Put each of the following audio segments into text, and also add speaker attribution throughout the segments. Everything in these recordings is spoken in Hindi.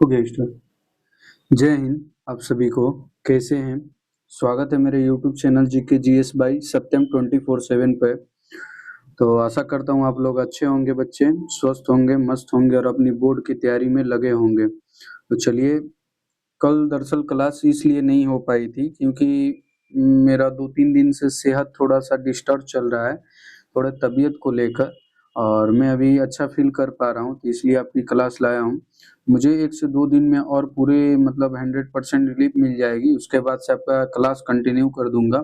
Speaker 1: Okay start. जय हिंद। आप सभी को कैसे हैं? स्वागत है मेरे YouTube channel GK GS by Satyam 24/7 पे। तो आशा करता हूँ आप लोग अच्छे होंगे, बच्चे स्वस्थ होंगे, मस्त होंगे और अपनी बोर्ड की तैयारी में लगे होंगे। तो चलिए, कल दरअसल क्लास इसलिए नहीं हो पाई थी क्योंकि मेरा 2-3 दिन से सेहत थोड़ा सा डिस्टर्ब चल रहा है, थोड़ा तबीयत को लेकर, और मैं अभी अच्छा फील कर पा रहा हूँ, तो इसलिए आपकी क्लास लाया हूँ। मुझे 1 से 2 दिन में और पूरे मतलब 100% रिलीफ मिल जाएगी, उसके बाद से आपका क्लास कंटिन्यू कर दूंगा।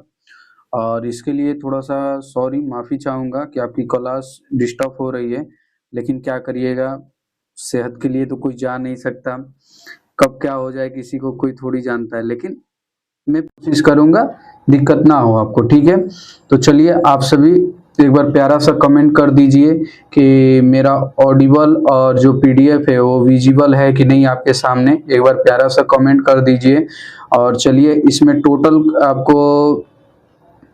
Speaker 1: और इसके लिए थोड़ा सा सॉरी, माफ़ी चाहूँगा कि आपकी क्लास डिस्टर्ब हो रही है, लेकिन क्या करिएगा, सेहत के लिए तो कोई जा नहीं सकता। कब क्या हो जाए किसी को कोई थोड़ी जानता है, लेकिन मैं कोशिश करूंगा दिक्कत ना हो आपको, ठीक है? तो चलिए, आप सभी एक बार प्यारा सा कमेंट कर दीजिए कि मेरा ऑडिबल और जो पीडीएफ है वो विजिबल है कि नहीं आपके सामने। एक बार प्यारा सा कमेंट कर दीजिए। और चलिए, इसमें टोटल आपको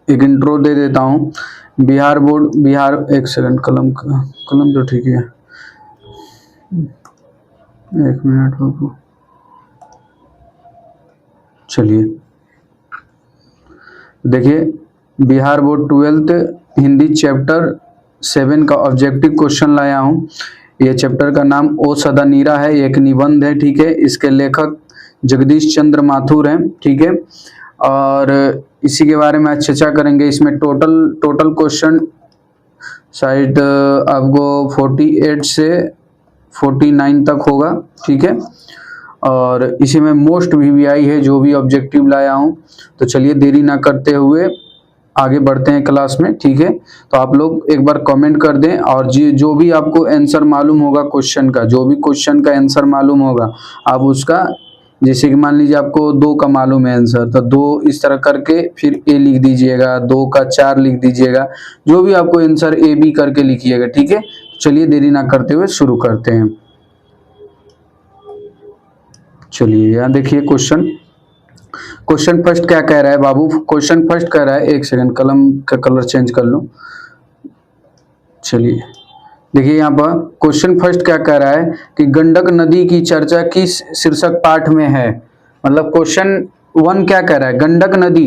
Speaker 1: एक इंट्रो दे देता हूँ। बिहार बोर्ड, एक सेकंड, कलम तो ठीक है, एक मिनट रुको। चलिए देखिए, Bihar board 12th Hindi chapter 7 का ऑब्जेक्टिव क्वेश्चन लाया हूँ। ये चैप्टर का नाम ओ सदा नीरा है, एक निबंध है, ठीक है? इसके लेखक जगदीश चंद्र माथुर हैं, ठीक है? और इसी के बारे में आज चर्चा करेंगे। इसमें टोटल क्वेश्चन शायद आपको 48 से 49 तक होगा, ठीक है? और इसी में मोस्ट वीवीआई है जो भी ऑब्जेक्टिव लाया हूँ। तो चलिए, देरी ना करते हुए आगे बढ़ते हैं क्लास में, ठीक है? तो आप लोग एक बार कमेंट कर दें, और जो भी आपको आंसर मालूम होगा क्वेश्चन का, जो भी क्वेश्चन का आंसर मालूम होगा, आप उसका, जैसे कि मान लीजिए आपको 2 का मालूम है आंसर, तो 2 इस तरह करके फिर ए लिख दीजिएगा, 2 का 4 लिख दीजिएगा, जो भी आपको आंसर ए बी करके लिखिएगा, ठीक है? चलिए, देरी ना करते हुए शुरू करते हैं। चलिए, यहाँ देखिए क्वेश्चन फर्स्ट क्या कह रहा है बाबू। क्वेश्चन फर्स्ट कह रहा है, एक सेकंड कलम का कलर चेंज कर लो। चलिए देखिए, यहाँ पर क्वेश्चन फर्स्ट क्या कह रहा है कि गंडक नदी की चर्चा किस शीर्षक पाठ में है। मतलब क्वेश्चन 1 क्या कह रहा है, गंडक नदी,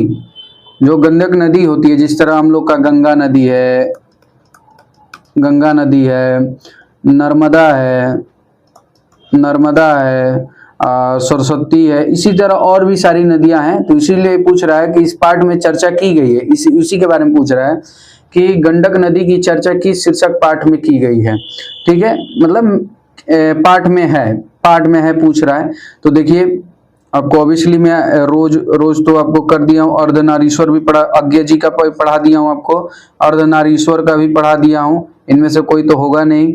Speaker 1: जो गंडक नदी होती है, जिस तरह हम लोग का गंगा नदी है, नर्मदा है, सरस्वती है, इसी तरह और भी सारी नदियां हैं। तो इसीलिए पूछ रहा है कि इस पाठ में चर्चा की गई है, उसी के बारे में पूछ रहा है कि गंडक नदी की चर्चा किस शीर्षक पाठ में की गई है, ठीक है? मतलब पाठ में है पूछ रहा है। तो देखिए, आपको ऑब्वियसली मैं रोज तो आपको कर दिया हूँ, अर्धनारीश्वर भी पढ़ा, अज्ञा जी का पढ़ा दिया हूँ आपको, अर्धनारीश्वर का भी पढ़ा दिया हूँ। इनमें से कोई तो होगा नहीं।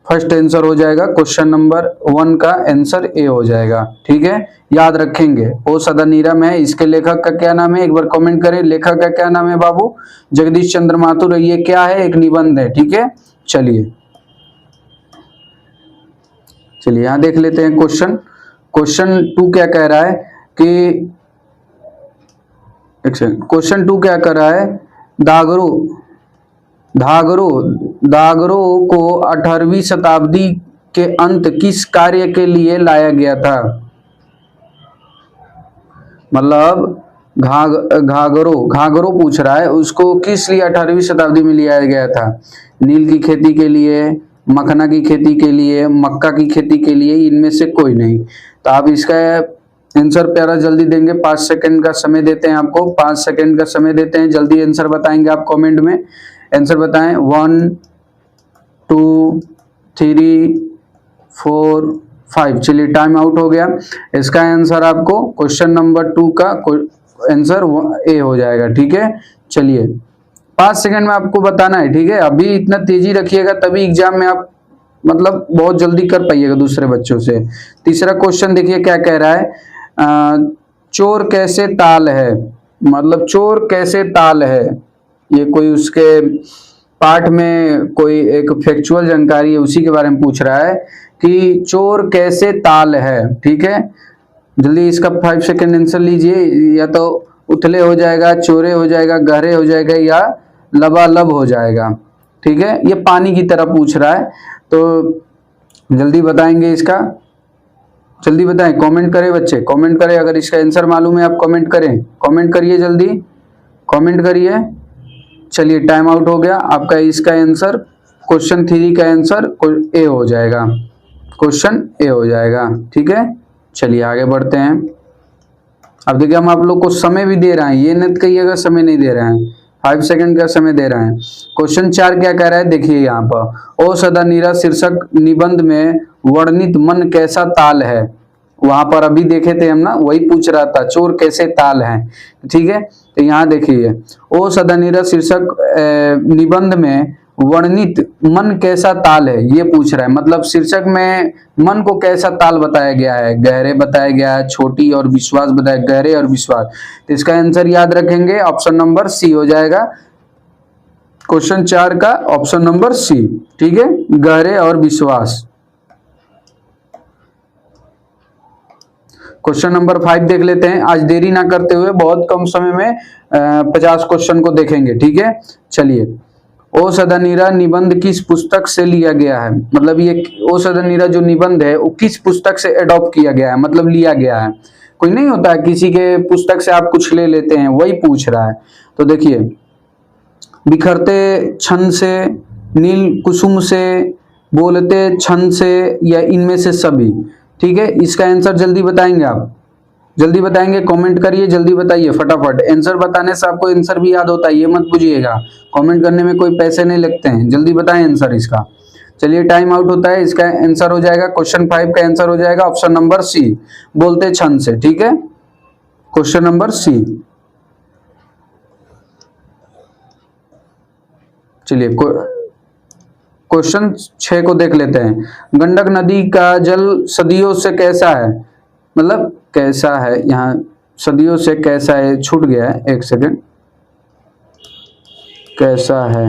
Speaker 1: फर्स्ट आंसर हो जाएगा क्वेश्चन नंबर 1 का आंसर ए हो जाएगा, ठीक है? याद रखेंगे, ओ सदा नीरम है, इसके लेखक का क्या नाम है, एक बार कमेंट करें, लेखक का क्या नाम है बाबू? जगदीश चंद्र माथुर। ये क्या है, एक निबंध है, ठीक है? चलिए यहाँ देख लेते हैं क्वेश्चन 2 क्या कह रहा है कि, एक सेकंड, क्वेश्चन 2 क्या कर रहा है, दागरो को 18वीं शताब्दी के अंत किस कार्य के लिए लाया गया था। मतलब घाघरो पूछ रहा है, उसको किस लिए 18वीं शताब्दी में लिया गया था? नील की खेती के लिए, मखना की खेती के लिए, मक्का की खेती के लिए, इनमें से कोई नहीं। तो आप इसका आंसर प्यारा जल्दी देंगे। 5 सेकंड का समय देते हैं आपको, 5 सेकंड का समय देते हैं, जल्दी आंसर बताएंगे आप कमेंट में। आंसर बताएं, 1 2 3 4 5। चलिए, टाइम आउट हो गया। इसका आंसर आपको क्वेश्चन नंबर 2 का आंसर ए हो जाएगा, ठीक है? चलिए, 5 सेकंड में आपको बताना है, ठीक है? अभी इतना तेजी रखिएगा, तभी एग्जाम में आप मतलब बहुत जल्दी कर पाइएगा दूसरे बच्चों से। तीसरा क्वेश्चन देखिए क्या कह रहा है, चोर कैसे ताल है। मतलब चोर कैसे ताल है, ये कोई उसके पाठ में कोई एक फैक्चुअल जानकारी है, उसी के बारे में पूछ रहा है कि चोर कैसे ताल है, ठीक है? जल्दी इसका 5 सेकंड आंसर लीजिए। या तो उथले हो जाएगा, चोरे हो जाएगा, गहरे हो जाएगा, या लबालब हो जाएगा, ठीक है? ये पानी की तरह पूछ रहा है, तो जल्दी बताएंगे इसका। जल्दी बताएं, कमेंट करें बच्चे, कमेंट करें। अगर इसका आंसर मालूम है आप कमेंट करें, कमेंट करिए जल्दी, कमेंट करिए। चलिए टाइम आउट हो गया आपका। इसका आंसर क्वेश्चन 3 का आंसर ए हो जाएगा, क्वेश्चन ए हो जाएगा। ठीक है, चलिए आगे बढ़ते हैं। अब देखिए हम आप लोग को समय भी दे रहे हैं, ये नहीं कहिएगा समय नहीं दे रहे हैं, 5 सेकंड का समय दे रहे हैं। क्वेश्चन 4 क्या कह रहा है, देखिए यहाँ पर ओ सदा नीरा शीर्षक निबंध में वर्णित मन कैसा ताल है। वहां पर अभी देखे थे हम ना, वही पूछ रहा था चोर कैसे ताल है। ठीक है, तो यहाँ देखिए ओ सदा नीरा शीर्षक निबंध में वर्णित मन कैसा ताल है, ये पूछ रहा है। मतलब शीर्षक में मन को कैसा ताल बताया गया है, गहरे बताया गया है, छोटी और विश्वास बताया, गहरे और विश्वास। तो इसका आंसर याद रखेंगे, ऑप्शन नंबर सी हो जाएगा। क्वेश्चन 4 का ऑप्शन नंबर सी। ठीक है, गहरे और विश्वास। क्वेश्चन नंबर 5 देख लेते हैं। आज देरी ना करते हुए बहुत कम समय में 50 क्वेश्चन को देखेंगे। ठीक है, चलिए। ओ सदानीरा निबंध किस पुस्तक से लिया गया है, मतलब ये ओ सदानीरा जो निबंध है वो किस पुस्तक से एडॉप्ट किया गया है, मतलब लिया गया है। कोई नहीं होता है किसी के पुस्तक से आप कुछ ले लेते हैं, वही पूछ रहा है। तो देखिए, बिखरते छंद से, नील कुसुम से, बोलते छंद से, या इनमें से सभी। ठीक है, इसका आंसर जल्दी बताएंगे आप, जल्दी बताएंगे, कमेंट करिए, जल्दी बताइए फटाफट। आंसर बताने से आपको आंसर भी याद होता है, ये मत बुझिएगा। कमेंट करने में कोई पैसे नहीं लगते हैं, जल्दी बताएं आंसर इसका। चलिए टाइम आउट होता है। इसका आंसर हो जाएगा, क्वेश्चन 5 का आंसर हो जाएगा ऑप्शन नंबर सी, बोलते छंद से। ठीक है, क्वेश्चन नंबर सी। चलिए क्वेश्चन 6 को देख लेते हैं। गंडक नदी का जल सदियों से कैसा है, मतलब कैसा है, यहाँ सदियों से कैसा है, छूट गया है, एक सेकंड। कैसा है,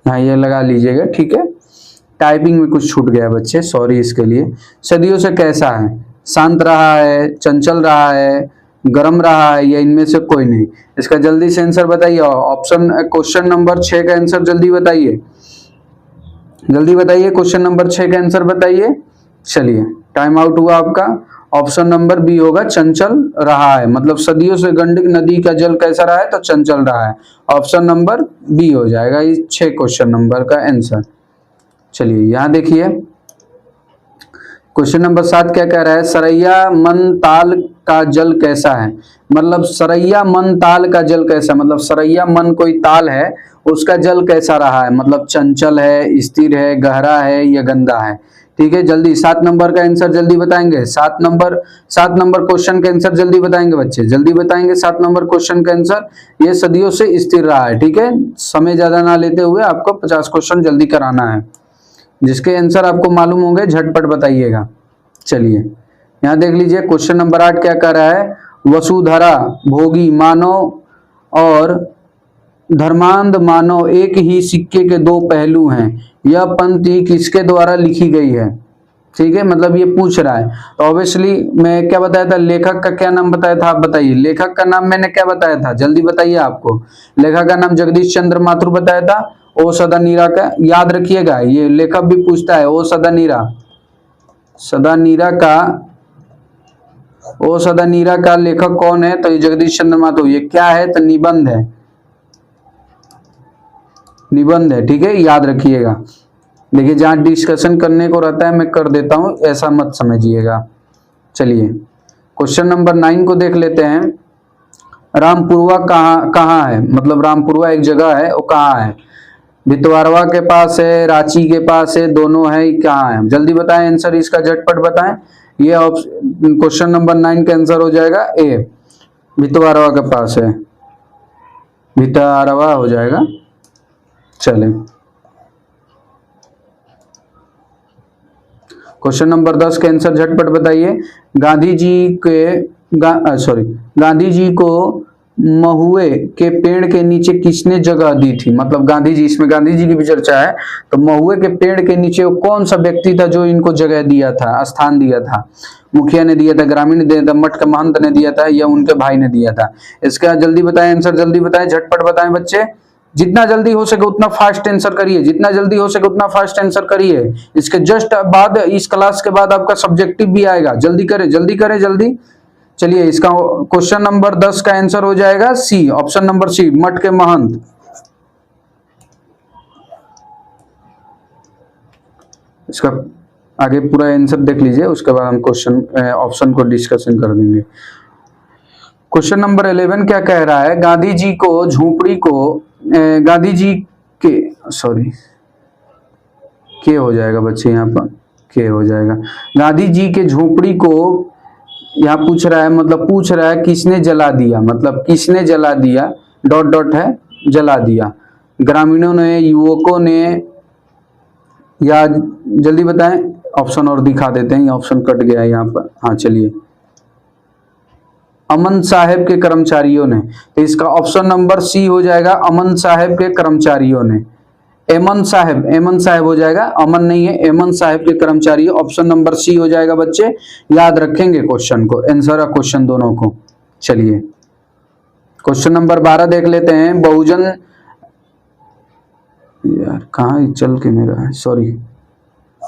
Speaker 1: यहाँ ये लगा लीजिएगा। ठीक है, टाइपिंग में कुछ छूट गया है बच्चे, सॉरी इसके लिए। सदियों से कैसा है, शांत रहा है, चंचल रहा है, गर्म रहा है, या इनमें से कोई नहीं। इसका जल्दी से आंसर बताइए। ऑप्शन क्वेश्चन नंबर 6 का आंसर जल्दी बताइए, जल्दी बताइए, क्वेश्चन नंबर 6 का आंसर बताइए। चलिए टाइम आउट हुआ आपका। ऑप्शन नंबर बी होगा, चंचल रहा है। मतलब सदियों से गंडक नदी का जल कैसा रहा है, तो चंचल रहा है। ऑप्शन नंबर बी हो जाएगा इस 6 क्वेश्चन नंबर का आंसर। चलिए यहाँ देखिए, क्वेश्चन नंबर 7 क्या कह रहा है, सरैया मन ताल का जल कैसा है। मतलब सरैया मन ताल का जल कैसा, मतलब सरैया मन कोई ताल है, उसका जल कैसा रहा है, मतलब चंचल है, स्थिर है, गहरा है, या गंदा है। ठीक है, जल्दी 7 नंबर का आंसर जल्दी बताएंगे। 7 नंबर क्वेश्चन का आंसर जल्दी बताएंगे बच्चे, जल्दी बताएंगे 7 नंबर क्वेश्चन का आंसर। ये सदियों से स्थिर रहा है। ठीक है, समय ज्यादा ना लेते हुए आपको 50 क्वेश्चन जल्दी कराना है। जिसके आंसर आपको मालूम होंगे झटपट बताइएगा। चलिए यहाँ देख लीजिए, क्वेश्चन नंबर 8 क्या कह रहा है, वसुधरा भोगी मानव और धर्मांध मानव एक ही सिक्के के 2 पहलू हैं, यह पंक्ति किसके द्वारा लिखी गई है। ठीक है, मतलब ये पूछ रहा है। तो ऑब्वियसली मैं क्या बताया था, लेखक का क्या नाम बताया था, आप बताइए। लेखक का नाम मैंने क्या बताया था, जल्दी बताइए। आपको लेखक का नाम जगदीश चंद्र माथुर बताया था। ओ सदानीरा का याद रखिएगा, ये लेखक भी पूछता है। ओ सदानीरा का लेखक कौन है, तो ये जगदीश चंद्र माथुर। ये क्या है, तो निबंध है, निबंध है। ठीक है, याद रखिएगा। देखिए जहां डिस्कशन करने को रहता है मैं कर देता हूं, ऐसा मत समझिएगा। चलिए क्वेश्चन नंबर 9 को देख लेते हैं। रामपुरवा कहाँ है, मतलब रामपुरवा एक जगह है, वो कहाँ है। भितवारवा के पास है, रांची के पास है, दोनों है, कहाँ है, जल्दी बताएं आंसर इसका, झटपट बताएं। ये क्वेश्चन नंबर 9 का आंसर हो जाएगा ए, भितवारवा के पास है, भितवारवा हो जाएगा। चले क्वेश्चन नंबर 10 का आंसर झटपट बताइए। गांधी जी को महुए के पेड़ के नीचे किसने जगह दी थी, मतलब गांधी जी, इसमें गांधी जी की भी चर्चा है। तो महुए के पेड़ के नीचे कौन सा व्यक्ति था जो इनको जगह दिया था, स्थान दिया था। मुखिया ने दिया था, ग्रामीण ने दिया था, मठ का महंत ने दिया था, या उनके भाई ने दिया था। इसका जल्दी बताएं आंसर, जल्दी बताएं, झटपट बताएं बच्चे, जितना जल्दी हो सके उतना फास्ट आंसर करिए, जितना जल्दी हो सके उतना फास्ट आंसर करिए। इसके जस्ट बाद, इस क्लास के बाद आपका सब्जेक्टिव भी आएगा। जल्दी करें, जल्दी करें, जल्दी। चलिए, इसका क्वेश्चन नंबर 10 का आंसर हो जाएगा सी, ऑप्शन नंबर सी, मठ के महंत। इसका आगे पूरा आंसर देख लीजिए, उसके बाद हम क्वेश्चन ऑप्शन को डिस्कशन कर देंगे। क्वेश्चन नंबर 11 क्या कह रहा है? गांधी जी को झोपड़ी को गांधी जी के, सॉरी, के हो जाएगा बच्चे, यहाँ पर के हो जाएगा। गांधी जी के झोपड़ी को यहाँ पूछ रहा है, मतलब पूछ रहा है किसने जला दिया, मतलब किसने जला दिया, डॉट डॉट है, जला दिया। ग्रामीणों ने, युवकों ने, या जल्दी बताएं। ऑप्शन और दिखा देते हैं, ये ऑप्शन कट गया है यहाँ पर। हाँ चलिए, अमन साहब के कर्मचारियों ने, तो इसका ऑप्शन नंबर सी हो जाएगा, अमन साहब के कर्मचारियों ने। एमन साहब, एमन साहब हो जाएगा, अमन नहीं है, एमन साहब के कर्मचारी। ऑप्शन नंबर सी हो जाएगा बच्चे, याद रखेंगे क्वेश्चन को, आंसर है क्वेश्चन दोनों को। चलिए, क्वेश्चन नंबर 12 देख लेते हैं। बहुजन, यार कहाँ चल के मेरा है, सॉरी।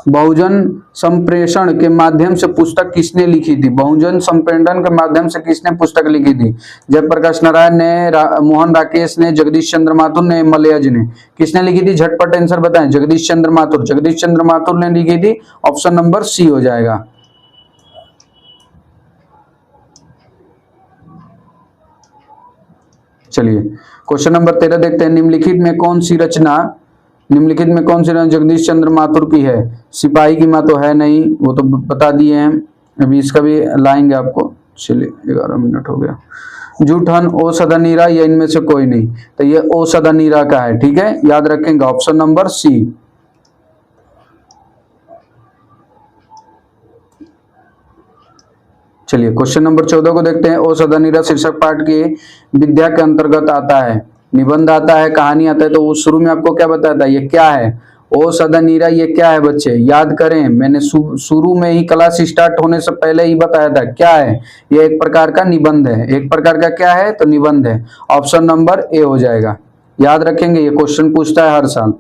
Speaker 1: बहुजन संप्रेषण के माध्यम से पुस्तक किसने लिखी थी? बहुजन संप्रेषण के माध्यम से किसने पुस्तक लिखी थी? जयप्रकाश नारायण ने, मोहन राकेश ने, जगदीश चंद्र माथुर ने, मलयज ने। किसने लिखी थी? झटपट आंसर बताएं। जगदीश चंद्र माथुर, जगदीश चंद्र माथुर ने लिखी थी। ऑप्शन नंबर सी हो जाएगा। चलिए, क्वेश्चन नंबर 13 देखते हैं। निम्नलिखित में कौन सी रचना जगदीश चंद्र माथुर की है? सिपाही की माँ तो है नहीं, वो तो बता दिए हैं, अभी इसका भी लाएंगे आपको। चलिए, 11 मिनट हो गया। जूठन, ओ सदानीरा, या इनमें से कोई नहीं, तो ये ओ सदानीरा का है। ठीक है, याद रखेंगे, ऑप्शन नंबर सी। चलिए, क्वेश्चन नंबर 14 को देखते हैं। ओ सदानीरा शीर्षक पाठ के विद्या के अंतर्गत आता है, निबंध आता है, कहानी आता है। तो वो शुरू में आपको क्या बताया था, ये क्या है? ओ सदानीरा, ये क्या है बच्चे? याद करें, मैंने शुरू में ही क्लास स्टार्ट होने से पहले ही बताया था क्या है। ये एक प्रकार का निबंध है। एक प्रकार का क्या है? तो निबंध है। ऑप्शन नंबर ए हो जाएगा। याद रखेंगे, ये क्वेश्चन पूछता है हर साल।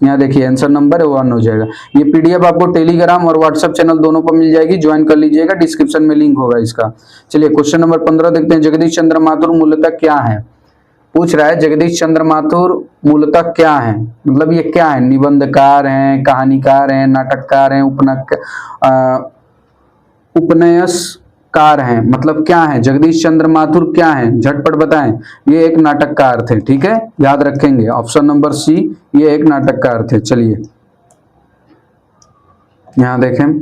Speaker 1: यहाँ देखिए, आंसर नंबर 1 हो जाएगा। ये पीडीएफ आपको टेलीग्राम और व्हाट्सएप चैनल दोनों पर मिल जाएगी, ज्वाइन कर लीजिएगा, डिस्क्रिप्शन में लिंक होगा इसका। चलिए, क्वेश्चन नंबर 15 देखते हैं। जगदीश चंद्र माथुर मूलतः क्या है? पूछ रहा है जगदीश चंद्र माथुर मूलतः क्या है, मतलब ये क्या है? निबंधकार हैं, कहानीकार हैं, नाटककार हैं, उपन्यासकार हैं, मतलब क्या है? जगदीश चंद्र माथुर क्या है? झटपट बताएं। ये एक नाटककार थे। ठीक है, याद रखेंगे, ऑप्शन नंबर सी, ये एक नाटककार थे। चलिए, यहाँ देखें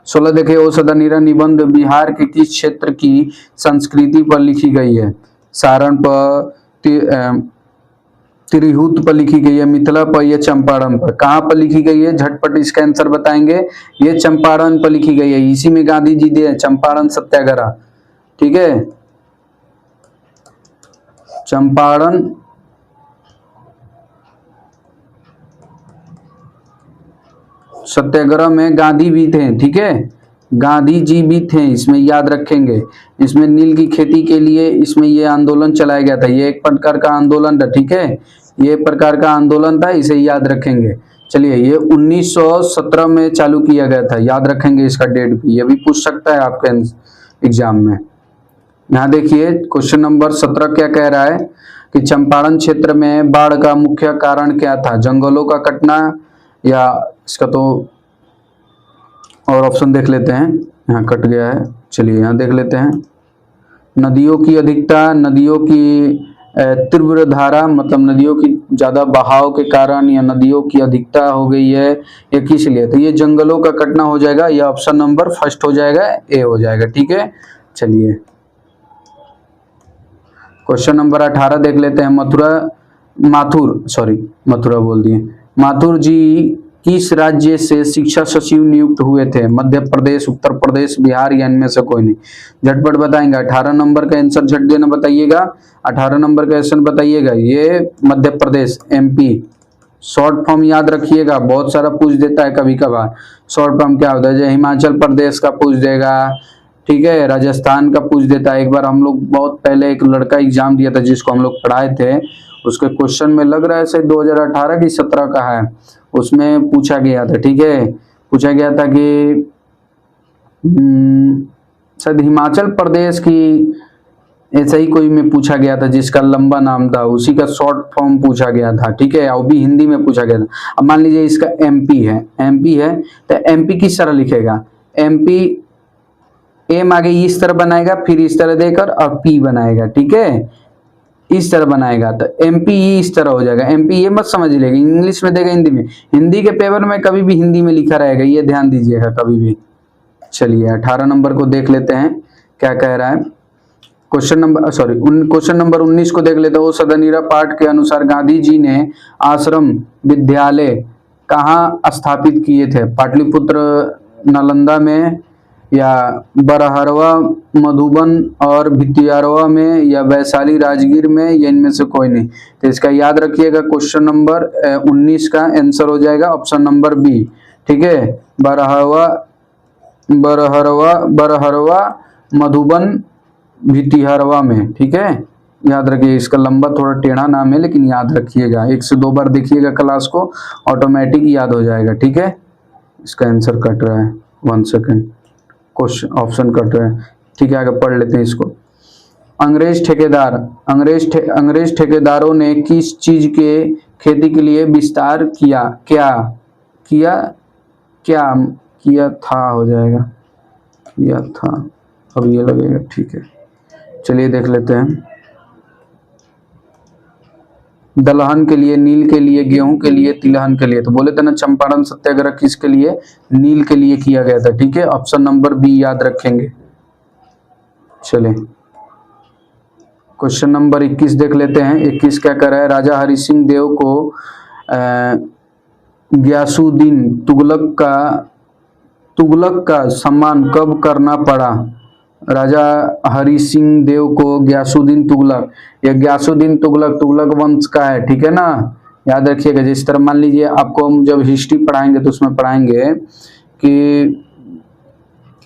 Speaker 1: 16 देखिए। ओ सदानीरा निबंध बिहार के किस क्षेत्र की संस्कृति पर लिखी गई है? सारण पर, तिरहुत पर लिखी गई है, मिथिला पर, या चंपारण पर? कहाँ पर लिखी गई है? झटपट इसका आंसर बताएंगे। ये चंपारण पर लिखी गई है। इसी में गांधी जी दे चंपारण सत्याग्रह। ठीक है, चंपारण सत्याग्रह में गांधी भी थे। ठीक है, गांधी जी भी थे इसमें, याद रखेंगे। इसमें नील की खेती के लिए इसमें ये आंदोलन चलाया गया था। ये एक प्रकार का आंदोलन था। ठीक है, ये प्रकार का आंदोलन था, इसे याद रखेंगे। चलिए, ये 1917 में चालू किया गया था। याद रखेंगे इसका डेट भी, ये भी पूछ सकता है आपके एग्जाम में। यहाँ देखिए, क्वेश्चन नंबर 17 क्या कह रहा है कि चंपारण क्षेत्र में बाढ़ का मुख्य कारण क्या था? जंगलों का कटना, या इसका तो और ऑप्शन देख लेते हैं, यहाँ कट गया है। चलिए, यहाँ देख लेते हैं। नदियों की अधिकता, नदियों की तीव्र धारा, मतलब नदियों की ज्यादा बहाव के कारण, या नदियों की अधिकता हो गई है, या किस लिए? तो ये जंगलों का कटना हो जाएगा। ये ऑप्शन नंबर फर्स्ट हो जाएगा, ए हो जाएगा। ठीक है, चलिए, क्वेश्चन नंबर 18 देख लेते हैं। मथुरा बोल दिए। माथुर जी किस राज्य से शिक्षा सचिव नियुक्त हुए थे? मध्य प्रदेश, उत्तर प्रदेश, बिहार, या इनमें से कोई नहीं? झटपट बताएंगे। 18 नंबर का आंसर झट देना बताइएगा। 18 नंबर का आंसर बताइएगा। ये Madhya Pradesh, MP. Short form याद रखिएगा, बहुत सारा पूछ देता है कभी कभार। शॉर्ट फॉर्म क्या होता है? जैसे हिमाचल प्रदेश का पूछ देगा, ठीक है, राजस्थान का पूछ देता है। एक बार हम लोग बहुत पहले एक लड़का एग्जाम दिया था जिसको हम लोग पढ़ाए थे, उसके क्वेश्चन में लग रहा है से 2018 की 17 का है, उसमें पूछा गया था। ठीक है, पूछा गया था कि शायद हिमाचल प्रदेश की ऐसा ही कोई में पूछा गया था जिसका लंबा नाम था, उसी का शॉर्ट फॉर्म पूछा गया था। ठीक है, और भी हिंदी में पूछा गया था। अब मान लीजिए इसका एमपी है, एमपी है तो एमपी किस तरह लिखेगा, एमपी एम आगे इस तरह बनाएगा, फिर इस तरह देकर और पी बनाएगा। ठीक है, इस तरह बनाएगा तो एमपी इस तरह हो जाएगा। एमपी ये मत समझ लेगा, इंग्लिश में देगा हिंदी में, हिंदी के पेपर में कभी भी हिंदी में लिखा रहेगा, ये ध्यान दीजिएगा कभी भी। चलिए 18 नंबर को देख लेते हैं क्या कह रहा है। क्वेश्चन नंबर 19 को देख लेते हैं। वो सदनीरा पाठ के अनुसार गांधी जी ने आश्रम विद्यालय कहाँ स्थापित किए थे, पाटलिपुत्र, नालंदा में, या बरहरवा मधुबन और भितियारवा में, या वैशाली राजगीर में, या इनमें से कोई नहीं। तो इसका याद रखिएगा, क्वेश्चन नंबर 19 का आंसर हो जाएगा ऑप्शन नंबर बी। ठीक है, बरहरवा मधुबन भितिहरवा में। ठीक है, याद रखिए, इसका लंबा थोड़ा टेढ़ा नाम है लेकिन याद रखिएगा, 1 से 2 बार देखिएगा क्लास को, ऑटोमेटिक याद हो जाएगा। ठीक है, इसका आंसर कट रहा है, 1 सेकेंड, क्वेश्चन ऑप्शन कट रहा है। ठीक है, आगे पढ़ लेते हैं इसको। अंग्रेज ठेकेदारों ने किस चीज के खेती के लिए विस्तार किया, किया था हो जाएगा, किया था, अब ये लगेगा। ठीक है, चलिए देख लेते हैं। दलहन के लिए, नील के लिए, गेहूं के लिए, तिलहन के लिए। तो बोले थे ना चंपारण सत्याग्रह किसके लिए, नील के लिए किया गया था। ठीक है, ऑप्शन नंबर बी याद रखेंगे। चले क्वेश्चन नंबर 21 देख लेते हैं। 21 क्या कर रहा है, राजा हरि सिंह देव को गयासुद्दीन तुगलक का सम्मान कब करना पड़ा। राजा हरि सिंह देव को गयासुद्दीन तुगलक, या गयासुद्दीन तुगलक वंश का है। ठीक है ना, याद रखिएगा। जिस तरह मान लीजिए आपको हम जब हिस्ट्री पढ़ाएंगे तो उसमें पढ़ाएंगे कि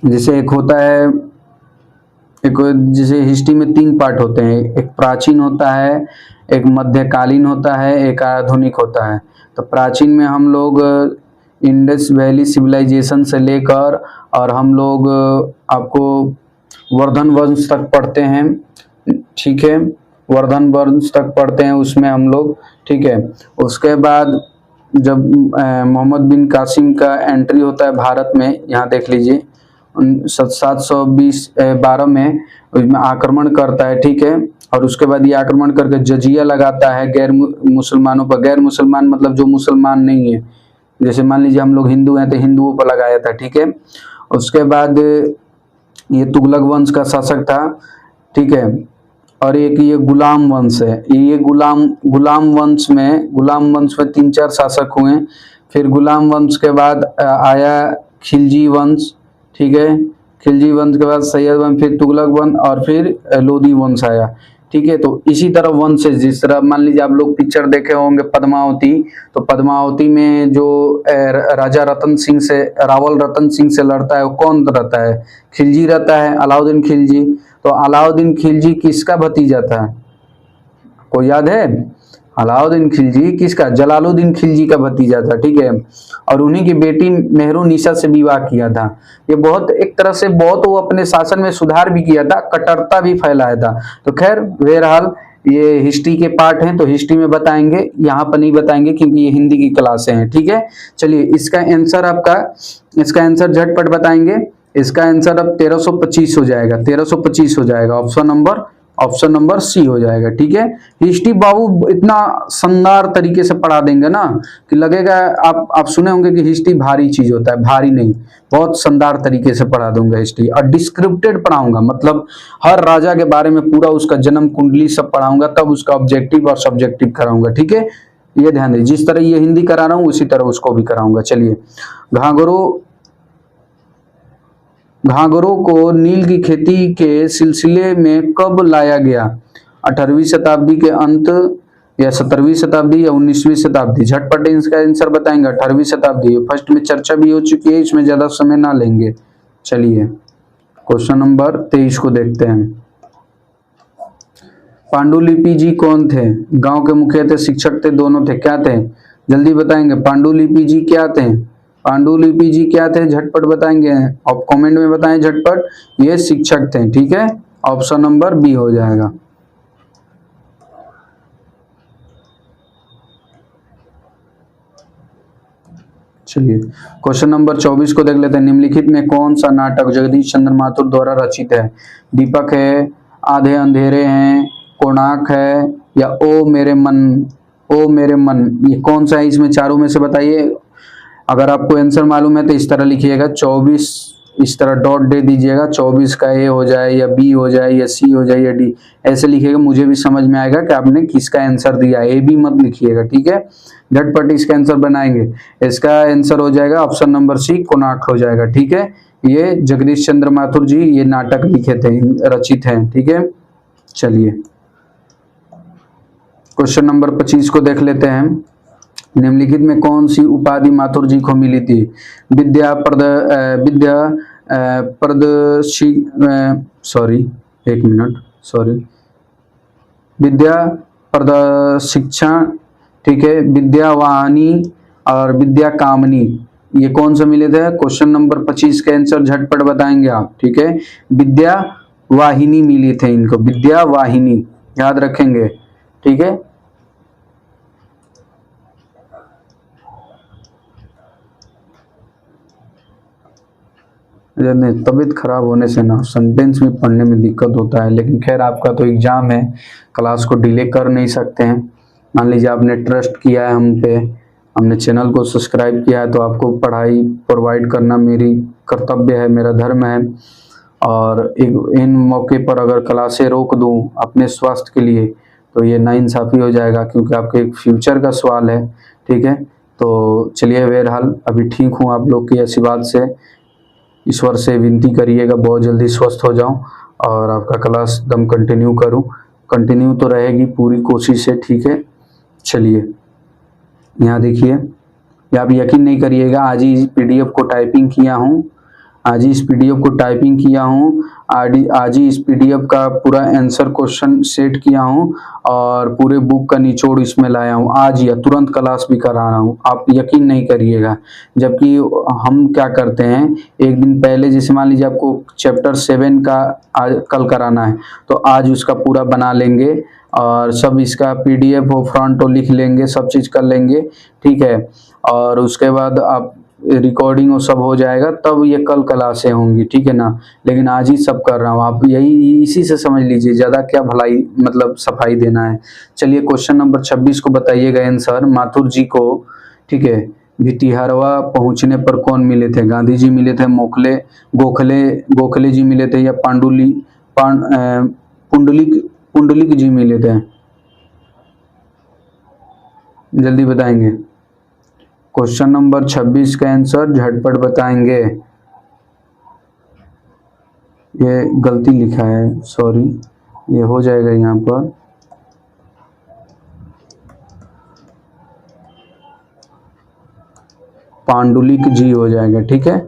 Speaker 1: जैसे एक होता है, जैसे हिस्ट्री में 3 पार्ट होते हैं, एक प्राचीन होता है, एक मध्यकालीन होता है, एक आधुनिक होता है। तो प्राचीन में हम लोग इंडस वैली सिविलाइजेशन से लेकर और हम लोग आपको वर्धन वंश तक पढ़ते हैं। ठीक है, वर्धन वंश तक पढ़ते हैं उसमें हम लोग। ठीक है, उसके बाद जब मोहम्मद बिन कासिम का एंट्री होता है भारत में, यहाँ देख लीजिए 712 में उसमें आक्रमण करता है। ठीक है, और उसके बाद ये आक्रमण करके जजिया लगाता है गैर मुसलमानों पर। गैर मुसलमान मतलब जो मुसलमान नहीं है, जैसे मान लीजिए हम लोग हिंदू हैं तो हिंदुओं पर लगाया था। ठीक है, उसके बाद ये तुगलक वंश का शासक था। ठीक है, और एक ये गुलाम वंश है, ये गुलाम वंश में 3-4 शासक हुए। फिर गुलाम वंश के बाद आया खिलजी वंश। ठीक है, खिलजी वंश के बाद सैयद वंश, फिर तुगलक वंश और फिर लोधी वंश आया। ठीक है, तो इसी तरह वंश है। जिस तरह मान लीजिए आप लोग पिक्चर देखे होंगे पद्मावती, तो पद्मावती में जो राजा रावल रतन सिंह से लड़ता है वो कौन रहता है, खिलजी रहता है, अलाउद्दीन खिलजी। तो अलाउद्दीन खिलजी किसका भतीजा था, कोई याद है? अलाउद्दीन खिलजी किसका, जलालुद्दीन खिलजी का भतीजा था। ठीक है, और उन्हीं की बेटी मेहरुन्निसा से विवाह किया था। ये बहुत एक तरह से बहुत वो अपने शासन में सुधार भी किया था, कट्टरता भी फैलाया था। तो खैर बहरहाल ये हिस्ट्री के पार्ट हैं तो हिस्ट्री में बताएंगे, यहाँ पर नहीं बताएंगे क्योंकि ये हिंदी की क्लासें हैं। ठीक है, चलिए इसका आंसर झटपट बताएंगे। इसका आंसर अब 1325 हो जाएगा, 1325 हो जाएगा, ऑप्शन नंबर सी हो जाएगा। ठीक है, हिस्ट्री बाबू इतना शानदार तरीके से पढ़ा देंगे ना कि लगेगा आप सुने होंगे कि हिस्ट्री भारी चीज होता है, भारी नहीं, बहुत शानदार तरीके से पढ़ा दूंगा हिस्ट्री। और डिस्क्रिप्टेड पढ़ाऊंगा, मतलब हर राजा के बारे में पूरा उसका जन्म कुंडली सब पढ़ाऊंगा, तब उसका ऑब्जेक्टिव और सब्जेक्टिव कराऊंगा। ठीक है, ये ध्यान दीजिए, जिस तरह ये हिंदी करा रहा हूँ उसी तरह उसको भी कराऊंगा। चलिए, घाघरों को नील की खेती के सिलसिले में कब लाया गया, 18वीं शताब्दी के अंत, या 17वीं शताब्दी, या 19वीं शताब्दी? झटपट इसका आंसर बताएंगे। 18वीं शताब्दी, फर्स्ट में चर्चा भी हो चुकी है, इसमें ज्यादा समय ना लेंगे। चलिए क्वेश्चन नंबर 23 को देखते हैं। पांडुलिपि जी कौन थे? गांव के मुखिया थे, शिक्षक थे, दोनों थे, क्या थे? जल्दी बताएंगे। पांडुलिपि जी क्या थे? पांडुलिपि जी क्या थे? झटपट बताएंगे, आप कमेंट में बताएं झटपट। ये शिक्षक थे, ठीक है, ऑप्शन नंबर बी हो जाएगा। चलिए क्वेश्चन नंबर 24 को देख लेते हैं। निम्नलिखित में कौन सा नाटक जगदीश चंद्र माथुर द्वारा रचित है? दीपक है, आधे अंधेरे हैं, कोणार्क है, या ओ मेरे मन, ओ मेरे मन, ये कौन सा है इसमें चारों में से बताइए। अगर आपको आंसर मालूम है तो इस तरह लिखिएगा 24, इस तरह डॉट दे दीजिएगा, 24 का ए हो जाए या बी हो जाए या सी हो जाए या डी, ऐसे लिखिएगा, मुझे भी समझ में आएगा कि आपने किसका आंसर दिया। ए बी मत लिखिएगा, ठीक है। झटपट इसका आंसर बनाएंगे। इसका आंसर हो जाएगा ऑप्शन नंबर सी, कोणार्क हो जाएगा, ठीक है। ये जगदीश चंद्र माथुर जी ये नाटक लिखे थे, रचित हैं, ठीक है। चलिए क्वेश्चन नंबर 25 को देख लेते हैं। निम्नलिखित में कौन सी उपाधि माथुर जी को मिली थी? विद्या प्रदर्शी, सॉरी एक मिनट, सॉरी, विद्या प्रदशिक्षण, ठीक है, विद्या वाहिनी और विद्या कामनी, ये कौन से मिले थे? क्वेश्चन नंबर 25 के आंसर झटपट बताएंगे आप, ठीक है। विद्या वाहिनी मिली थे इनको, विद्या वाहिनी, याद रखेंगे, ठीक है। तबीयत खराब होने से ना सेंटेंस में पढ़ने में दिक्कत होता है, लेकिन खैर आपका तो एग्जाम है, क्लास को डिले कर नहीं सकते हैं। मान लीजिए आपने ट्रस्ट किया है हम पे, हमने चैनल को सब्सक्राइब किया है, तो आपको पढ़ाई प्रोवाइड करना मेरी कर्तव्य है, मेरा धर्म है। और एक इन मौके पर अगर क्लासें रोक दूं अपने स्वास्थ्य के लिए तो ये नाइंसाफ़ी हो जाएगा, क्योंकि आपके फ्यूचर का सवाल है, ठीक है। तो चलिए बहरहाल अभी ठीक हूँ, आप लोग की आशीर्वाद से, ईश्वर से विनती करिएगा बहुत जल्दी स्वस्थ हो जाऊं और आपका क्लास दम कंटिन्यू करूं। कंटिन्यू तो रहेगी, पूरी कोशिश है, ठीक है। चलिए यहाँ देखिए, आप यकीन नहीं करिएगा, आज ही पीडीएफ को टाइपिंग किया हूँ, आज ही इस पीडीएफ को टाइपिंग किया हूँ, आज ही इस पीडीएफ का पूरा आंसर क्वेश्चन सेट किया हूँ और पूरे बुक का निचोड़ इसमें लाया हूँ, आज ही तुरंत क्लास भी करा रहा हूँ, आप यकीन नहीं करिएगा। जबकि हम क्या करते हैं, एक दिन पहले, जैसे मान लीजिए आपको चैप्टर 7 का आज कल कराना है, तो आज उसका पूरा बना लेंगे और सब इसका पीडीएफ हो फ्रंट हो लिख लेंगे, सब चीज़ कर लेंगे, ठीक है। और उसके बाद आप रिकॉर्डिंग वो सब हो जाएगा, तब ये कल क्लासें होंगी, ठीक है ना। लेकिन आज ही सब कर रहा हूँ, आप यही इसी से समझ लीजिए, ज़्यादा क्या भलाई मतलब सफाई देना है। चलिए क्वेश्चन नंबर 26 को बताइएगा आंसर। माथुर जी को, ठीक है, भितिहरवा पहुंचने पर कौन मिले थे? गांधी जी मिले थे, गोखले जी मिले थे, या पुंडलिक जी मिले थे? जल्दी बताएंगे। क्वेश्चन नंबर 26 का आंसर झटपट बताएंगे। ये गलती लिखा है, सॉरी, ये हो जाएगा यहाँ पर, पांडुलिक जी हो जाएगा, ठीक है।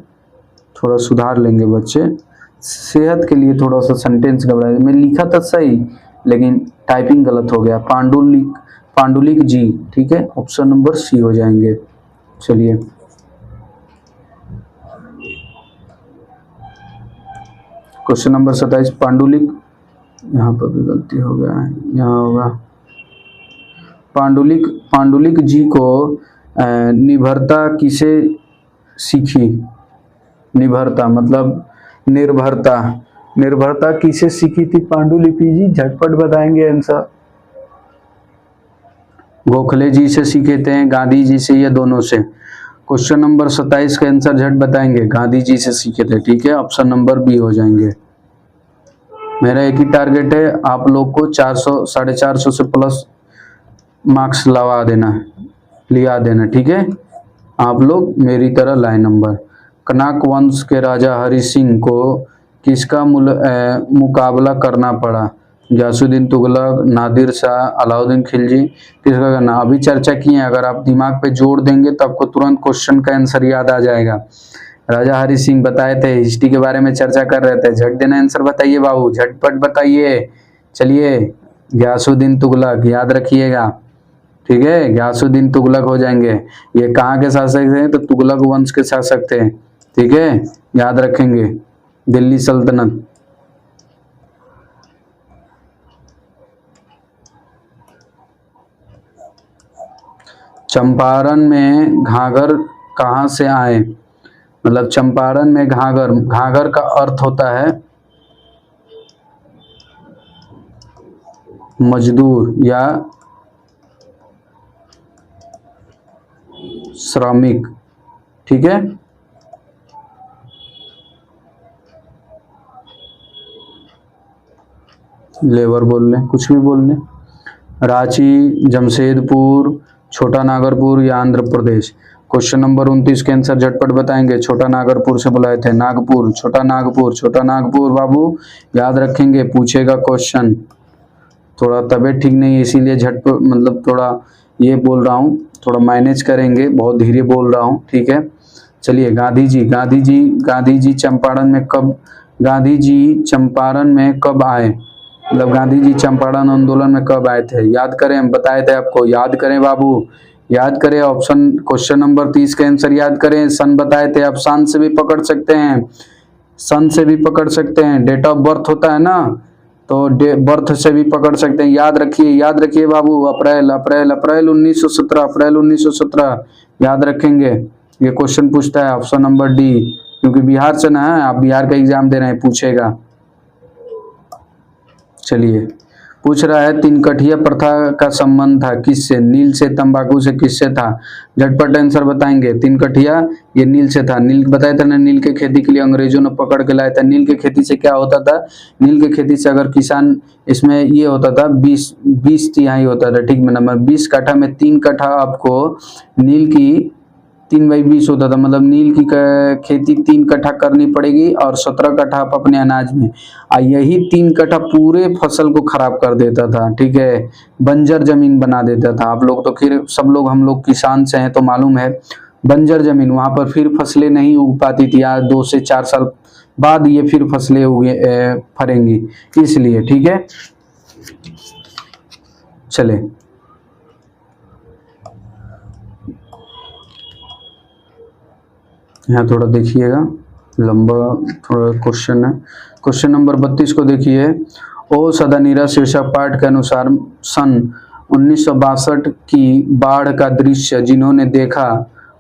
Speaker 1: थोड़ा सुधार लेंगे बच्चे, सेहत के लिए थोड़ा सा सेंटेंस घबरा, मैं लिखा था सही लेकिन टाइपिंग गलत हो गया। पांडुलिक जी, ठीक है, ऑप्शन नंबर सी हो जाएंगे। चलिए क्वेश्चन नंबर 27, पांडुलिक, यहाँ पर भी गलती हो गया है, यहाँ होगा पांडुलिक जी को निर्भरता किसे सीखी? निर्भरता मतलब निर्भरता किसे सीखी थी पांडुलिपि जी? झटपट बताएंगे आंसर। गोखले जी से सीखे थे, गांधी जी से, या दोनों से? क्वेश्चन नंबर 27 का आंसर झट बताएंगे, गांधी जी से सीखे थे, ठीक है, ऑप्शन नंबर बी हो जाएंगे। मेरा एक ही टारगेट है, आप लोग को 400 450 से प्लस मार्क्स लिया देना, ठीक है। आप लोग मेरी तरह लाइन नंबर। कनाक वंश के राजा हरि सिंह को किसका मुकाबला करना पड़ा? गयासुद्दीन तुगलक, नादिर शाह, अलाउद्दीन खिलजी, किसका करना? अभी चर्चा की है, अगर आप दिमाग पे जोड़ देंगे तो आपको तुरंत क्वेश्चन का आंसर याद आ जाएगा। राजा हरि सिंह बताए थे, हिस्ट्री के बारे में चर्चा कर रहे थे, झट देना आंसर बताइए बाबू, झटपट बताइए। चलिए गयासुद्दीन तुगलक, याद रखिएगा। ठीक है, गयासुद्दीन तुगलक हो जाएंगे। ये कहाँ के शासक थे? तो तुगलक वंश के शासक थे। ठीक है, याद रखेंगे। दिल्ली सल्तनत। चंपारण में घाघर कहाँ से आए? मतलब चंपारण में घाघर, घाघर का अर्थ होता है मजदूर या श्रमिक। ठीक है, लेबर बोल लें, कुछ भी बोल लें। रांची, जमशेदपुर, छोटा नागरपुर या आंध्र प्रदेश। क्वेश्चन नंबर 29 के आंसर झटपट बताएंगे। छोटा नागरपुर से बुलाए थे, नागपुर, छोटा नागपुर, छोटा नागपुर बाबू, याद रखेंगे, पूछेगा क्वेश्चन। थोड़ा तबीयत ठीक नहीं है इसीलिए झटपट मतलब थोड़ा ये बोल रहा हूँ, थोड़ा मैनेज करेंगे, बहुत धीरे बोल रहा हूँ। ठीक है, चलिए। गांधी जी, गांधी जी, गांधी जी चंपारण में कब, गांधी जी चंपारण में कब आए? मतलब गांधी जी चंपारण आंदोलन में कब आए थे? याद करें, हम बताए थे आपको, याद करें बाबू, याद करें। ऑप्शन, क्वेश्चन नंबर 30 के आंसर याद करें। सन बताए थे, आप सन से भी पकड़ सकते हैं, सन से भी पकड़ सकते हैं। डेट ऑफ बर्थ होता है ना, तो बर्थ से भी पकड़ सकते हैं। याद रखिए, याद रखिए बाबू, अप्रैल, अप्रैल, अप्रैल 1917, अप्रैल 1917, याद रखेंगे। ये क्वेश्चन पूछता है ऑप्शन नंबर डी, क्योंकि बिहार से ना है, आप बिहार का एग्जाम दे रहे हैं, पूछेगा। चलिए, पूछ रहा है तीन प्रथा का संबंध था किससे? नील से, तंबाकू से, किससे था? झटपट आंसर बताएंगे। तीन ये नील से था। नील बताया था ना, नील के खेती के लिए अंग्रेजों ने पकड़ के लाया था। नील के खेती से क्या होता था? नील के खेती से अगर किसान, इसमें ये होता था 20 तिहाई होता था। ठीक है, नंबर 20 कट्ठा में 3 कट्ठा आपको नील की, 3/20 होता था, मतलब नील की खेती 3 कट्ठा करनी पड़ेगी और 17 कट्ठा आप अपने अनाज में। यही 3 कट्ठा पूरे फसल को खराब कर देता था। ठीक है, बंजर जमीन बना देता था। आप लोग तो फिर सब लोग, हम लोग किसान से हैं तो मालूम है, बंजर जमीन, वहां पर फिर फसलें नहीं उग पाती थी। आज 2 से 4 साल बाद ये फिर फसलें उगे फरेंगी, इसलिए। ठीक है, चले। यहाँ थोड़ा देखिएगा, लंबा थोड़ा क्वेश्चन है। क्वेश्चन नंबर 32 को देखिए। ओ सदानीरा शीर्षक पाठ के अनुसार सन 1962 की बाढ़ का दृश्य जिन्होंने देखा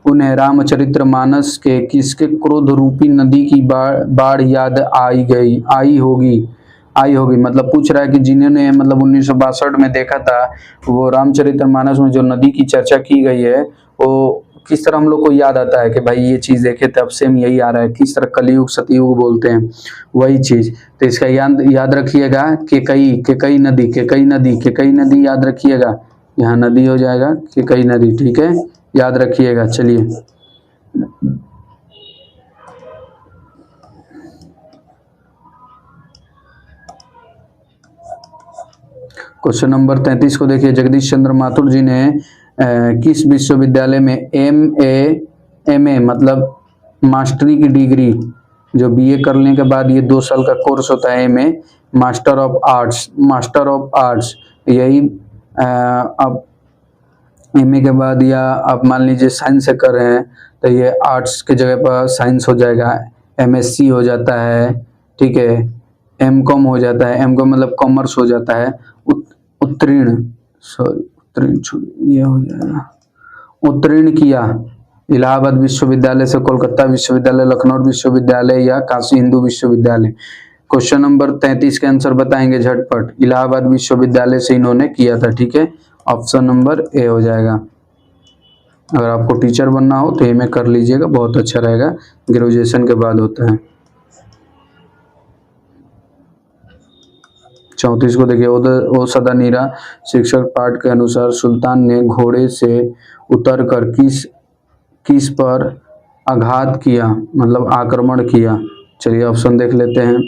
Speaker 1: उन्हें रामचरितमानस के किसके क्रोध रूपी नदी की बाढ़ याद आई होगी। मतलब पूछ रहा है कि जिन्होंने मतलब 1962 में देखा था, वो रामचरितमानस में जो नदी की चर्चा की गई है, वो किस तरह हम लोग को याद आता है कि भाई ये चीज देखे थे, अब सेम यही आ रहा है। किस तरह कलयुग सतयुग बोलते हैं, वही चीज। तो इसका याद रखिएगा, केकई नदी, केकई नदी, केकई नदी, याद रखिएगा। यहाँ नदी हो जाएगा केकई नदी। ठीक है, याद रखिएगा। चलिए, क्वेश्चन नंबर 33 को देखिए। जगदीश चंद्र माथुर जी ने किस विश्वविद्यालय में एमए मतलब मास्टरी की डिग्री, जो बीए करने के बाद ये 2 साल का कोर्स होता है MA, master of arts, master of arts, यही अब एमए के बाद, या आप मान लीजिए साइंस से कर रहे हैं तो ये आर्ट्स की जगह पर साइंस हो जाएगा, एमएससी हो जाता है। ठीक है, एमकॉम हो जाता है, एमकॉम मतलब कॉमर्स हो जाता है। उत्तीर्ण, सॉरी उत्तीर्ण, ये हो जाएगा, उत्तीर्ण किया इलाहाबाद विश्वविद्यालय से, कोलकाता विश्वविद्यालय, लखनऊ विश्वविद्यालय या काशी हिंदू विश्वविद्यालय। क्वेश्चन नंबर 33 के आंसर बताएंगे झटपट। इलाहाबाद विश्वविद्यालय से इन्होंने किया था। ठीक है, ऑप्शन नंबर ए हो जाएगा। अगर आपको टीचर बनना हो तो एमए कर लीजिएगा, बहुत अच्छा रहेगा, ग्रेजुएशन के बाद होता है। 34 को देखिए। ओ सदानीरा शिक्षक पाठ के अनुसार सुल्तान ने घोड़े से उतरकर किस पर आघात किया, मतलब आक्रमण किया? चलिए ऑप्शन देख लेते हैं।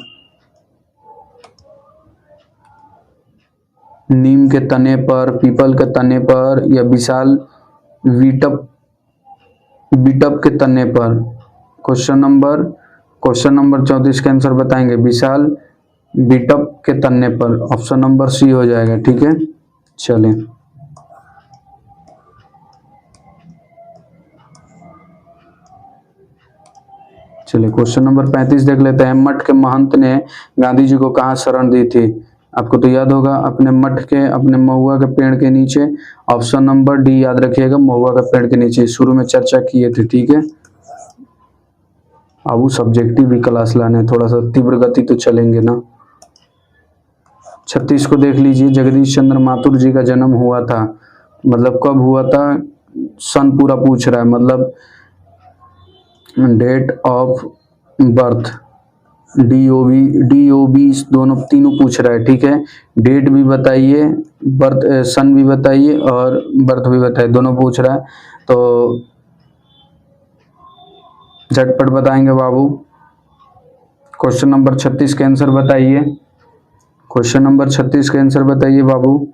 Speaker 1: नीम के तने पर, पीपल के तने पर, या विशाल बीटप के तने पर? क्वेश्चन नंबर 34 के आंसर बताएंगे। विशाल बीटअप के तन्ने पर, ऑप्शन नंबर सी हो जाएगा। ठीक है, चलें चलिए क्वेश्चन नंबर 35 देख लेते हैं। मठ के महंत ने गांधी जी को कहाँ शरण दी थी? आपको तो याद होगा, अपने मठ के, अपने महुआ के पेड़ के नीचे। ऑप्शन नंबर डी याद रखिएगा, महुआ के पेड़ के नीचे। शुरू में चर्चा किए थे। ठीक है, अब वो सब्जेक्टिव भी क्लास लाने, थोड़ा सा तीव्र गति तो चलेंगे ना। 36 को देख लीजिए। जगदीश चंद्र माथुर जी का जन्म हुआ था, मतलब कब हुआ था, सन पूरा पूछ रहा है, मतलब date of birth, D O B दोनों तीनों पूछ रहा है। ठीक है, डेट भी बताइए, बर्थ सन भी बताइए और बर्थ भी बताइए, दोनों पूछ रहा है। तो झटपट बताएंगे बाबू। क्वेश्चन नंबर 36 के आंसर बताइए। क्वेश्चन नंबर 36 के आंसर बताइए बाबू,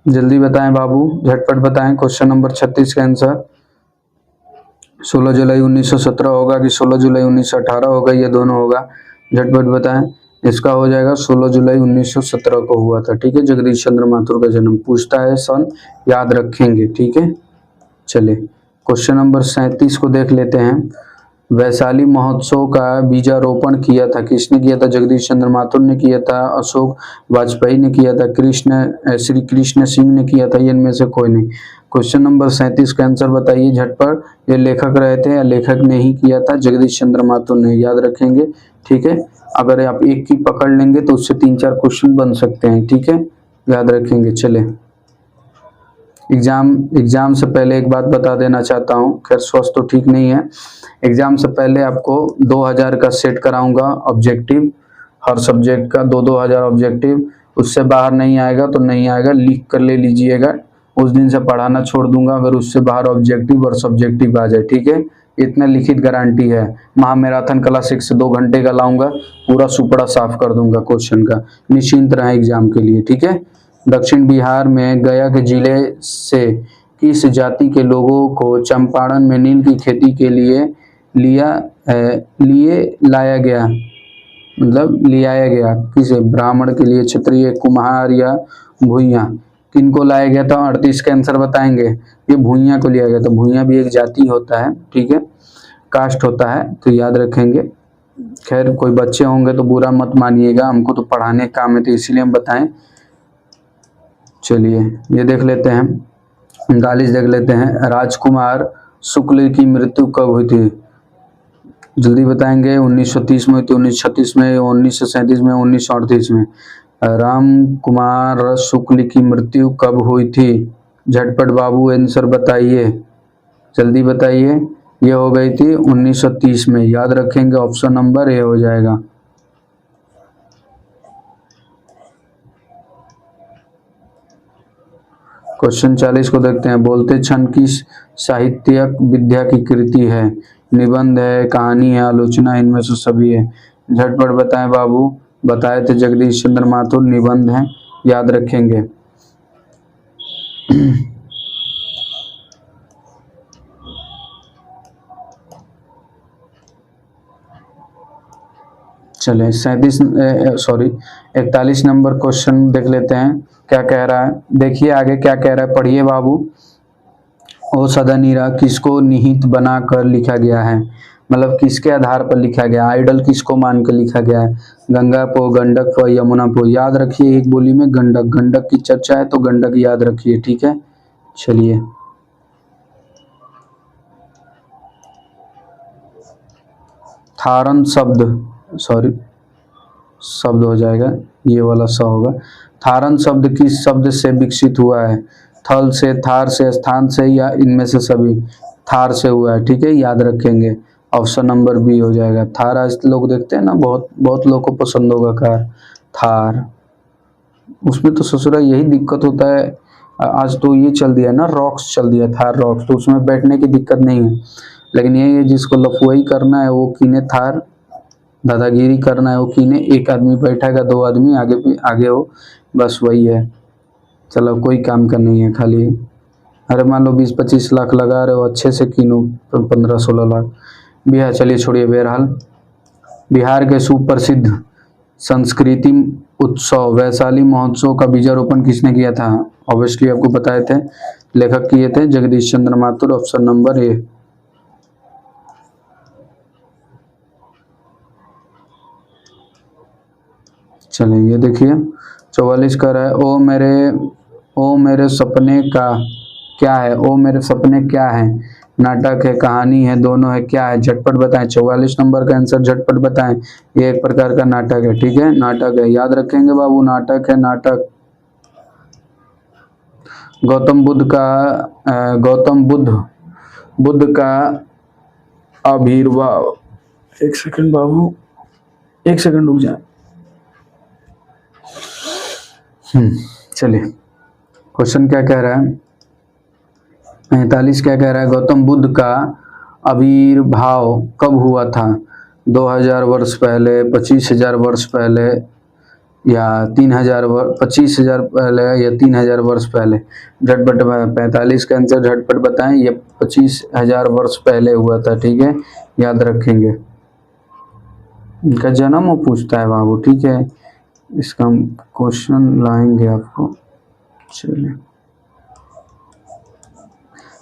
Speaker 1: जल्दी बताएं बाबू, झटपट बताएं। क्वेश्चन नंबर 36 का आंसर 16 जुलाई 1917 होगा कि 16 जुलाई 1918 होगा, ये दोनों होगा? झटपट बताएं। इसका हो जाएगा 16 जुलाई 1917 को हुआ था। ठीक है, जगदीश चंद्र माथुर का जन्म। पूछता है सन, याद रखेंगे। ठीक है, चलिए क्वेश्चन नंबर 37 को देख लेते हैं। वैशाली महोत्सव का बीजारोपण किया था, किसने किया था? जगदीश चंद्र माथुर ने किया था, अशोक वाजपेयी ने किया था, श्री कृष्ण सिंह ने किया था, ये इनमें से कोई नहीं। क्वेश्चन नंबर 37 का आंसर बताइए झटपट। ये लेखक रहे थे या लेखक ने ही किया था? जगदीश चंद्र माथुर ने, याद रखेंगे। ठीक है, अगर आप एक की पकड़ लेंगे तो उससे 3-4 क्वेश्चन बन सकते हैं। ठीक है, याद रखेंगे। चले एग्जाम से पहले एक बात बता देना चाहता हूँ, खैर स्वास्थ्य तो ठीक नहीं है। एग्जाम से पहले आपको 2000 का सेट कराऊंगा ऑब्जेक्टिव, हर सब्जेक्ट का 2-2 हज़ार ऑब्जेक्टिव। उससे बाहर नहीं आएगा तो नहीं आएगा, लिख कर ले लीजिएगा। उस दिन से पढ़ाना छोड़ दूंगा अगर उससे बाहर ऑब्जेक्टिव और सब्जेक्टिव आ जाए। ठीक है, इतना लिखित गारंटी है। महामैराथन क्लास 1 से 2 घंटे का लाऊंगा, पूरा सुपड़ा साफ कर दूंगा क्वेश्चन का। निश्चिंत रहें एग्जाम के लिए। ठीक है, दक्षिण बिहार में गया के जिले से किस जाति के लोगों को चंपारण में नील की खेती के लिए लाया गया, मतलब लियाया गया? किसे? ब्राह्मण के लिए, क्षत्रिय, कुम्हार या भूइयां? किनको लाया गया था? 38 के आंसर बताएंगे। ये भूइयां को लिया गया था। भूइयां भी एक जाति होता है, ठीक है, कास्ट होता है, तो याद रखेंगे। खैर कोई बच्चे होंगे तो बुरा मत मानिएगा, हमको तो पढ़ाने का काम है तो इसीलिए हम बताएं। चलिए ये देख लेते हैं, 39 देख लेते हैं। राजकुमार शुक्ल की मृत्यु कब हुई थी? जल्दी बताएंगे। 1930 में हुई थी, 1936 में, 1937 में, 1938 में। राम कुमार शुक्ल की मृत्यु कब हुई थी? झटपट बाबू आंसर बताइए, जल्दी बताइए। ये हो गई थी 1930 में, याद रखेंगे। ऑप्शन नंबर ए हो जाएगा। क्वेश्चन 40 को देखते हैं। बोलते क्षण किस साहित्यिक विद्या की कृति है? निबंध है, कहानी है, आलोचना, इनमें से सभी है? झटपट बताएं बाबू। बताए थे जगदीश चंद्र माथुर, निबंध है, याद रखेंगे। चले 41 नंबर क्वेश्चन देख लेते हैं, क्या कह रहा है। देखिए आगे क्या कह रहा है, पढ़िए बाबू। ओ सदनीरा किसको निहित बनाकर लिखा गया है, मतलब किसके आधार पर लिखा गया? आइडल किसको मान कर लिखा गया है? गंगा पो, गंडक पो, यमुना पो? याद रखिए, एक बोली में गंडक, गंडक की चर्चा है तो गंडक याद रखिए। ठीक है, चलिए थारन शब्द हो जाएगा, ये वाला स होगा। थारन शब्द किस शब्द से विकसित हुआ है? थल से, थार से, स्थान से, या इनमें से सभी? थार से हुआ है। ठीक है, याद रखेंगे। ऑप्शन नंबर बी हो जाएगा। थार आज लोग देखते हैं ना, बहुत बहुत लोगों को पसंद होगा कार थार। उसमें तो ससुरा यही दिक्कत होता है, आज तो ये चल दिया ना, रॉक्स चल दिया, थार रॉक्स, तो उसमें बैठने की दिक्कत नहीं है। लेकिन ये जिसको लफुआई करना है वो किने थार, दादागिरी करना है वो किने, एक आदमी बैठेगा, 2 आदमी आगे भी आगे हो, बस वही है। चलो कोई काम का नहीं है, खाली अरे मान लो 20-25 लाख लगा रहे हो, अच्छे से किनो 15-16 लाख भी है। चलिए छोड़िए, बहरहाल बिहार के सुप्रसिद्ध संस्कृति उत्सव वैशाली महोत्सव का बीजारोपण किसने किया था? ऑब्वियसली आपको बताए थे, लेखक किए थे जगदीश चंद्र माथुर, ऑप्शन नंबर ए। चलिए ये देखिए 44 कर रहा है, ओ मेरे सपने का क्या है? ओ मेरे सपने क्या है? नाटक है, कहानी है, दोनों है, क्या है? झटपट बताएं। 44 नंबर का आंसर झटपट बताएं। ये एक प्रकार का नाटक है, ठीक है, नाटक है, याद रखेंगे बाबू, नाटक है, नाटक। गौतम बुद्ध का आविर्भाव, एक सेकंड बाबू, एक सेकंड रुक जाए। चलिए क्वेश्चन क्या कह रहा है? 45 क्या कह रहा है? गौतम बुद्ध का आविर्भाव कब हुआ था? 2000 वर्ष पहले, 25,000 वर्ष पहले, या 25,000 पहले, या 3000 वर्ष पहले? झटपट 45 का आंसर झटपट बताएं। ये 25,000 वर्ष पहले हुआ था, ठीक है, याद रखेंगे। इनका जन्म वो पूछता है बाबू, ठीक है, इसका क्वेश्चन लाएंगे आपको। चलिए,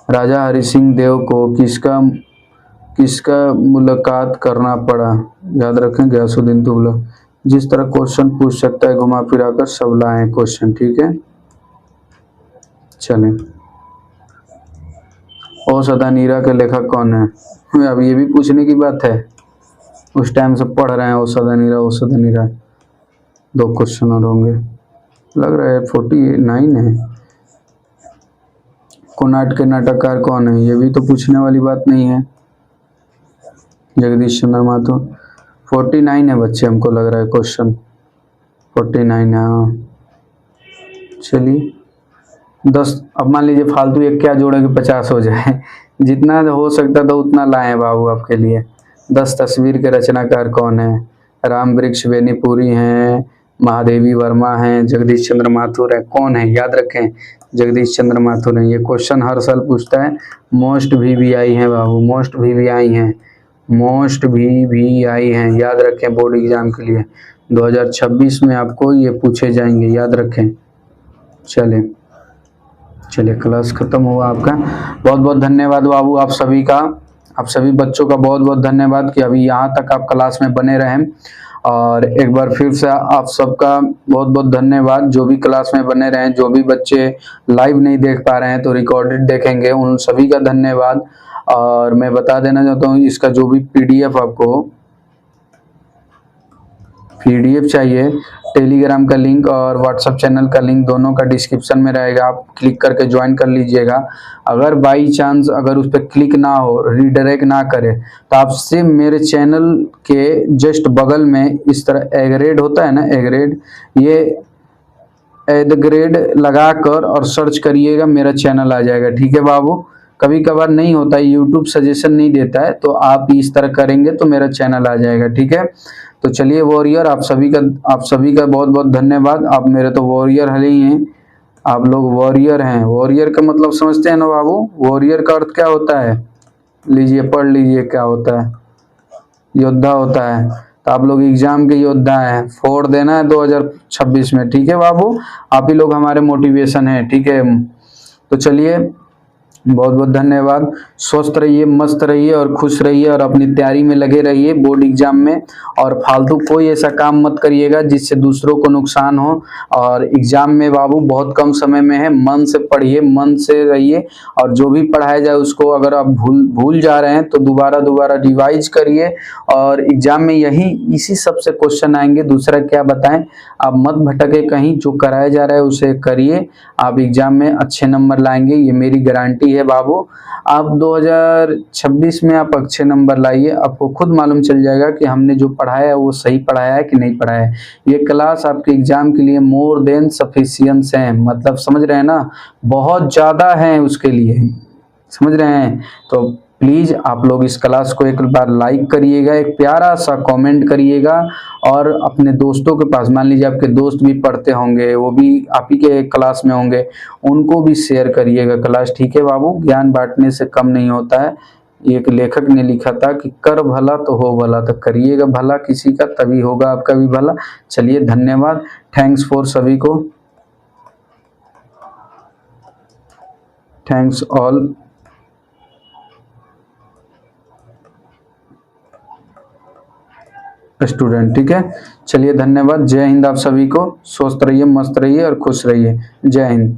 Speaker 1: राजा हरि सिंह देव को किसका मुलाकात करना पड़ा? याद रखें, गयासुद्दीन तुगलक। जिस तरह क्वेश्चन पूछ सकता है घुमा फिरा कर सब लाए क्वेश्चन, ठीक है। चलें, ओ सदानीरा के लेखक कौन है? अब ये भी पूछने की बात है, उस टाइम से पढ़ रहे हैं ओ सदानीरा। 2 क्वेश्चन और होंगे, लग रहा है 49 है। कोणार्क के नाटककार कौन है? ये भी तो पूछने वाली बात नहीं है। जगदीश चंद्र माथुर। 49 है बच्चे, हमको लग रहा है क्वेश्चन 49 है। हाँ चलिए 10, अब मान लीजिए फालतू एक क्या जोड़े कि 50 हो जाए। जितना हो सकता था उतना लाए बाबू आपके लिए। 10 तस्वीर के रचनाकार कौन है? राम वृक्ष बेनीपुरी हैं, महादेवी वर्मा हैं, जगदीश चंद्र माथुर है। कौन है? याद रखें, जगदीश चंद्र माथुर हैं। ये क्वेश्चन हर साल पूछता है। मोस्ट VVI हैं बाबू, मोस्ट VVI हैं, मोस्ट VVI हैं, याद रखें बोर्ड एग्जाम के लिए। 2026 में आपको ये पूछे जाएंगे, याद रखें। चलिए क्लास खत्म हुआ आपका। बहुत बहुत धन्यवाद बाबू आप सभी का, आप सभी बच्चों का बहुत बहुत धन्यवाद कि अभी यहाँ तक आप क्लास में बने रहें। और एक बार फिर से आप सबका बहुत बहुत धन्यवाद, जो भी क्लास में बने रहें। जो भी बच्चे लाइव नहीं देख पा रहे हैं तो रिकॉर्डेड देखेंगे, उन सभी का धन्यवाद। और मैं बता देना चाहता हूँ, इसका जो भी PDF आपको PDF चाहिए, टेलीग्राम का लिंक और व्हाट्सएप चैनल का लिंक दोनों का डिस्क्रिप्शन में रहेगा, आप क्लिक करके ज्वाइन कर लीजिएगा। अगर बाई चांस अगर उस पर क्लिक ना हो, रीडायरेक्ट ना करे, तो आपसे मेरे चैनल के जस्ट बगल में इस तरह एग्रेड होता है ना, एग्रेड, ये एडग्रेड लगा कर और सर्च करिएगा, मेरा चैनल आ जाएगा, ठीक है बाबू। कभी कभार नहीं होता है, यूट्यूब सजेशन नहीं देता है, तो आप इस तरह करेंगे तो मेरा चैनल आ जाएगा, ठीक है। तो चलिए वॉरियर, आप सभी का बहुत बहुत धन्यवाद। आप मेरे तो वॉरियर ही हैं, आप लोग वॉरियर हैं। वॉरियर का मतलब समझते हैं ना बाबू? वॉरियर का अर्थ क्या होता है? लीजिए पढ़ लीजिए क्या होता है। योद्धा होता है। तो आप लोग एग्जाम के योद्धा हैं, फोड़ देना है 2026 में, ठीक है बाबू। आप ही लोग हमारे मोटिवेशन है, ठीक है। तो चलिए बहुत बहुत धन्यवाद। स्वस्थ रहिए, मस्त रहिए और खुश रहिए और अपनी तैयारी में लगे रहिए बोर्ड एग्जाम में। और फालतू कोई ऐसा काम मत करिएगा जिससे दूसरों को नुकसान हो। और एग्जाम में बाबू बहुत कम समय में है, मन से पढ़िए, मन से रहिए। और जो भी पढ़ाया जाए उसको अगर आप भूल जा रहे हैं तो दोबारा रिवाइज करिए। और एग्जाम में इसी सबसे क्वेश्चन आएंगे, दूसरा क्या बताएं। आप मत भटके कहीं, जो कराया जा रहा है उसे करिए, आप एग्जाम में अच्छे नंबर लाएंगे, ये मेरी गारंटी है बाबू। आप 2026 में आप अच्छे नंबर लाइए, आपको खुद मालूम चल जाएगा कि हमने जो पढ़ाया है वो सही पढ़ाया है कि नहीं पढ़ाया है। ये क्लास आपके एग्जाम के लिए मोर देन सफिशिएंट है, मतलब समझ रहे हैं ना, बहुत ज़्यादा है उसके लिए, समझ रहे हैं। तो प्लीज़ आप लोग इस क्लास को एक बार लाइक करिएगा, एक प्यारा सा कमेंट करिएगा और अपने दोस्तों के पास, मान लीजिए आपके दोस्त भी पढ़ते होंगे, वो भी आप ही के क्लास में होंगे, उनको भी शेयर करिएगा क्लास, ठीक है बाबू। ज्ञान बांटने से कम नहीं होता है, एक लेखक ने लिखा था कि कर भला तो हो भला, तो करिएगा भला किसी का तभी होगा आपका भी भला। चलिए धन्यवाद, थैंक्स फॉर सभी को, थैंक्स ऑल। स्टूडेंट, ठीक है, चलिए धन्यवाद, जय हिंद आप सभी को, स्वस्थ रहिए, मस्त रहिए और खुश रहिए, जय हिंद।